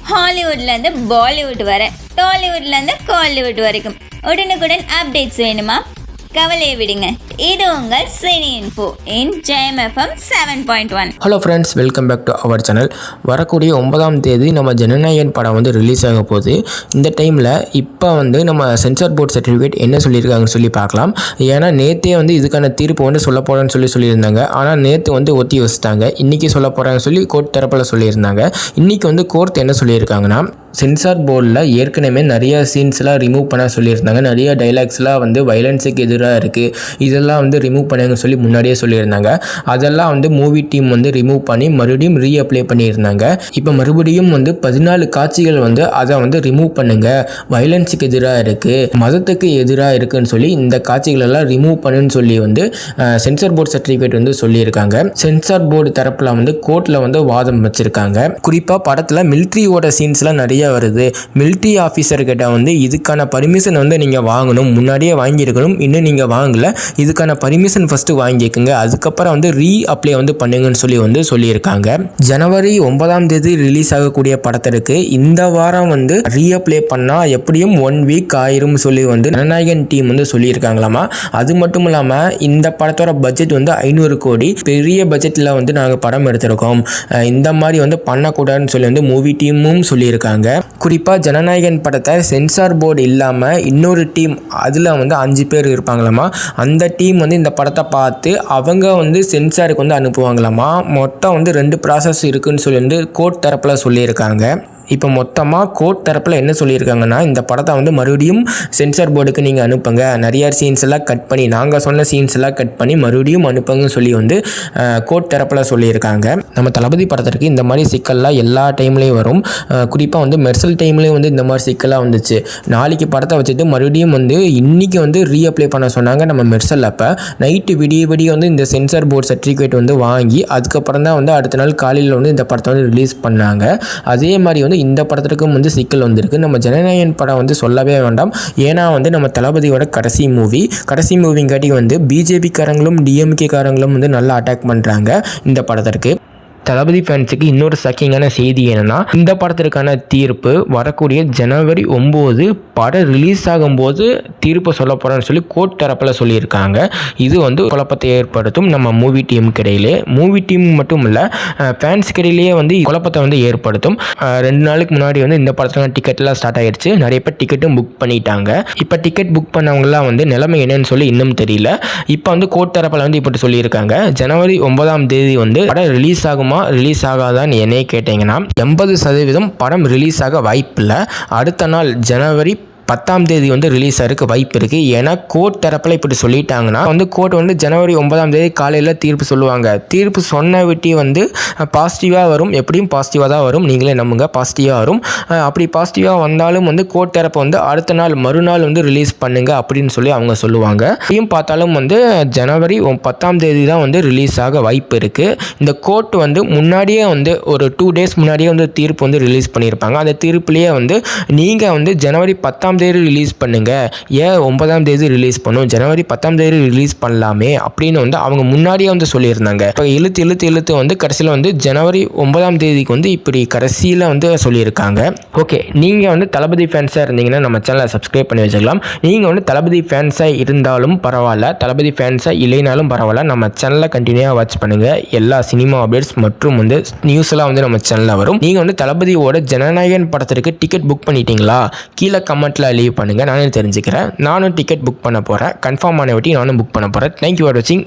ஹாலிவுட்லேருந்து பாலிவுட் வர, டாலிவுட்லேருந்து காலிவுட் வரைக்கும் உடனுக்குடன் அப்டேட்ஸ் வேணுமா? கவலையை விடுங்க, இது உங்கள் cine info in Jeyam FM 7.1. Hello friends, welcome back to our channel. வரக்கூடிய 9ஆம் தேதி நம்ம ஜனநாயகன் படம் வந்து ரிலீஸ் ஆக போகுது. இந்த டைமில் இப்போ வந்து நம்ம சென்சார் போர்ட் சர்டிஃபிகேட் என்ன சொல்லியிருக்காங்கன்னு சொல்லி பார்க்கலாம். ஏன்னா நேற்றே வந்து இதுக்கான தீர்ப்பு வந்து சொல்ல போகிறேன்னு சொல்லியிருந்தாங்க. ஆனால் நேற்று வந்து ஒத்தி வச்சுட்டாங்க. இன்றைக்கி சொல்ல போகிறாங்கன்னு சொல்லி கோர்ட் தரப்பில் சொல்லியிருந்தாங்க. இன்றைக்கி வந்து கோர்ட் என்ன சொல்லியிருக்காங்கன்னா, சென்சார் போர்டில் ஏற்கனவே நிறைய சீன்ஸ்லாம் ரிமூவ் பண்ண சொல்லியிருந்தாங்க. நிறைய டைலாக்ஸ்லாம் வந்து வயலன்ஸுக்கு எதிராக இருக்குது, இதெல்லாம் வந்து ரிமூவ் பண்ணுங்கன்னு சொல்லி முன்னாடியே சொல்லியிருந்தாங்க. அதெல்லாம் வந்து மூவி டீம் வந்து ரிமூவ் பண்ணி மறுபடியும் ரீஅப்ளை பண்ணியிருந்தாங்க. இப்போ மறுபடியும் வந்து 14 காட்சிகள் வந்து அதை வந்து ரிமூவ் பண்ணுங்கள், வயலன்ஸுக்கு எதிராக இருக்குது, மதத்துக்கு எதிராக இருக்குதுன்னு சொல்லி இந்த காட்சிகளெல்லாம் ரிமூவ் பண்ணுன்னு சொல்லி வந்து சென்சார் போர்டு சர்டிஃபிகேட் வந்து சொல்லியிருக்காங்க. சென்சார் போர்டு தரப்பில் வந்து கோர்ட்டில் வந்து வாதம் வச்சுருக்காங்க. குறிப்பாக படத்தில் மிலிட்ரியோட சீன்ஸ்லாம் நிறைய வருது. மிலிட்ரி ஆஃபீஸர்கிட்ட வந்து இதுக்கான பர்மிஷன் வந்து நீங்கள் வாங்கணும், முன்னாடியே வாங்கியிருக்கணும், இன்னும் நீங்கள் வாங்கலை, இதுக்கான பர்மிஷன் ஃபஸ்ட்டு வாங்கிக்கோங்க, அதுக்கப்புறம் வந்து அப்ளை வந்து பண்ணுங்கன்னு சொல்லி வந்து சொல்லியிருக்காங்க. ஜனவரி 9ஆம் தேதி ரிலீஸ் ஆகக்கூடிய படத்திற்கு இந்த வாரம் வந்து அப்ளை பண்ணால் எப்படியும் 1 வீக் ஆயிரும் சொல்லி வந்து ஜனநாயகன் டீம் வந்து சொல்லியிருக்காங்களாமா. அது மட்டும் இல்லாமல் இந்த படத்தோட பட்ஜெட் வந்து 500 கோடி, பெரிய பட்ஜெட்டில் வந்து நாங்கள் படம் எடுத்திருக்கோம், இந்த மாதிரி வந்து பண்ணக்கூடாதுன்னு சொல்லி வந்து மூவி டீமும் சொல்லியிருக்காங்க. குறிப்பாக ஜனநாயகன் படத்தை சென்சார் போர்டு இல்லாமல் இன்னொரு டீம், அதில் வந்து 5 பேர் இருப்பாங்களாமா. அந்த டீம் வந்து இந்த படத்தை பார்த்து அவங்க வந்து சென்சாருக்கு வந்து அனுப்புவாங்களாமா. மொத்தம் வந்து 2 ப்ராசஸ் இருக்குதுன்னு சொல்லி வந்து கோர்ட் தரப்பில் சொல்லியிருக்காங்க. இப்போ மொத்தமாக கோர்ட் தரப்பில் என்ன சொல்லியிருக்காங்கன்னா, இந்த படத்தை வந்து மறுபடியும் சென்சார் போர்டுக்கு நீங்கள் அனுப்புங்க, நிறைய சீன்ஸ் எல்லாம் கட் பண்ணி, நாங்கள் சொன்ன சீன்ஸ் எல்லாம் கட் பண்ணி மறுபடியும் அனுப்புங்கன்னு சொல்லி வந்து கோர்ட் தரப்பில் சொல்லியிருக்காங்க. நம்ம தளபதி படத்திற்கு இந்த மாதிரி சிக்கல்லாம் எல்லா டைம்லேயும் வரும். குறிப்பாக வந்து மெர்சல் டைம்லேயும் வந்து இந்த மாதிரி சிக்கலாக வந்துச்சு. நாளைக்கு படத்தை வச்சுட்டு மறுபடியும் வந்து இன்றைக்கி வந்து ரீஅப்ளை பண்ண சொன்னாங்க நம்ம மெர்சல். அப்போ நைட்டு விடிய வந்து இந்த சென்சார் போர்டு சர்டிஃபிகேட் வந்து வாங்கி அதுக்கப்புறம் தான் வந்து அடுத்த நாள் காலையில் வந்து இந்த படத்தை வந்து ரிலீஸ் பண்ணாங்க. அதே மாதிரி வந்து இந்த படத்திற்கும் வந்து சிக்கல் வந்திருக்கு. நம்ம ஜனநாயகன் படம் வந்து சொல்லவே வேண்டாம். ஏன்னா வந்து நம்ம தளபதியோட கடைசி மூவிங்காட்டி வந்து பிஜேபி காரங்களும் டிஎம்கே காரங்களும் வந்து நல்லா அட்டாக் பண்ணுறாங்க இந்த படத்திற்கு. தளபதி ஃபேன்ஸுக்கு இன்னொரு ஷாக்கிங்கான செய்தி என்னென்னா, இந்த படத்திற்கான தீர்ப்பு வரக்கூடிய ஜனவரி 9 படம் ரிலீஸ் ஆகும்போது தீர்ப்பு சொல்ல போகிறேன்னு சொல்லி கோர்ட் தரப்பில் சொல்லியிருக்காங்க. இது வந்து குழப்பத்தை ஏற்படுத்தும் நம்ம மூவி டீமுக்கு இடையிலே. மூவி டீம் மட்டும் இல்லை, ஃபேன்ஸுக்கு இடையிலேயே வந்து குழப்பத்தை வந்து ஏற்படுத்தும். 2 நாளுக்கு முன்னாடி வந்து இந்த படத்துக்கான டிக்கெட்லாம் ஸ்டார்ட் ஆகிடுச்சு. நிறைய பேர் டிக்கெட்டும் புக் பண்ணிட்டாங்க. இப்போ டிக்கெட் புக் பண்ணவங்களாம் வந்து நிலைமை என்னன்னு சொல்லி இன்னும் தெரியல. இப்போ வந்து கோர்ட் தரப்பில் வந்து இப்படி சொல்லியிருக்காங்க, ஜனவரி 9ஆம் தேதி வந்து படம் ரிலீஸ் ஆகாதான்னு என்னையே கேட்டிங்கன்னா 80% படம் ரிலீஸ் ஆக வாய்ப்பில்லை. அடுத்த நாள் ஜனவரி 10ஆம் தேதி வந்து ரிலீஸ் ஆகிறதுக்கு வாய்ப்பு இருக்குது. ஏன்னா கோர்ட் தரப்பில் இப்படி சொல்லிட்டாங்கன்னா வந்து கோர்ட் வந்து ஜனவரி 9ஆம் தேதி காலையில் தீர்ப்பு சொல்லுவாங்க. தீர்ப்பு சொன்ன விட்டி வந்து பாசிட்டிவாக வரும், எப்படியும் பாசிட்டிவாக தான் வரும், நீங்களே நம்புங்க, பாசிட்டிவாக வரும். அப்படி பாசிட்டிவாக வந்தாலும் வந்து கோர்ட் தரப்பை வந்து அடுத்த நாள் மறுநாள் வந்து ரிலீஸ் பண்ணுங்க அப்படின்னு சொல்லி அவங்க சொல்லுவாங்க. இப்படியும் பார்த்தாலும் வந்து ஜனவரி 10ஆம் தேதி தான் வந்து ரிலீஸ் ஆக வாய்ப்பு இருக்குது. இந்த கோர்ட் வந்து முன்னாடியே வந்து ஒரு 2 டேஸ் முன்னாடியே வந்து தீர்ப்பு வந்து ரிலீஸ் பண்ணியிருப்பாங்க. அந்த தீர்ப்புலேயே வந்து நீங்கள் வந்து ஜனவரி 10ஆம் தேதி ரிலீஸ் பண்ணுங்க, ஏன் 9ஆம் தேதி ரிலீஸ் பண்ணும், ஜனவரி 10ஆம் தேதி ரிலீஸ் பண்ணலாமே அப்படின்னு வந்து அவங்க முன்னாடியே வந்து சொல்லியிருந்தாங்க. இப்போ இழுத்து வந்து கடைசியில் வந்து ஜனவரி 9ஆம் தேதிக்கு வந்து இப்படி கடைசியில் வந்து சொல்லியிருக்காங்க. ஓகே, நீங்கள் வந்து தளபதி ஃபேன்ஸாக இருந்தீங்கன்னா நம்ம சேனலை சப்ஸ்கிரைப் பண்ணி வச்சுக்கலாம். நீங்கள் வந்து தளபதி ஃபேன்ஸாக இருந்தாலும் பரவாயில்ல, தளபதி ஃபேன்ஸாக இல்லைனாலும் பரவாயில்ல, நம்ம சேனலை கண்டினியூவாக வாட்ச் பண்ணுங்கள். எல்லா சினிமா அப்டேட்ஸ் மற்றும் வந்து நியூஸ் எல்லாம் வந்து நம்ம சேனலில் வரும். நீங்கள் வந்து தளபதியோட ஜனநாயகன் படத்திற்கு டிக்கெட் புக் பண்ணிட்டீங்களா? கீழே கமெண்ட்ல லீவ் பண்ணுங்கள், நானே தெரிஞ்சுக்கிறேன். நானும் டிக்கெட் புக் பண்ண போகிறேன், கன்ஃபார்ம் ஆன நானும் புக் பண்ண போகிறேன். தேங்க்யூ ஃபார் வாட்சிங்.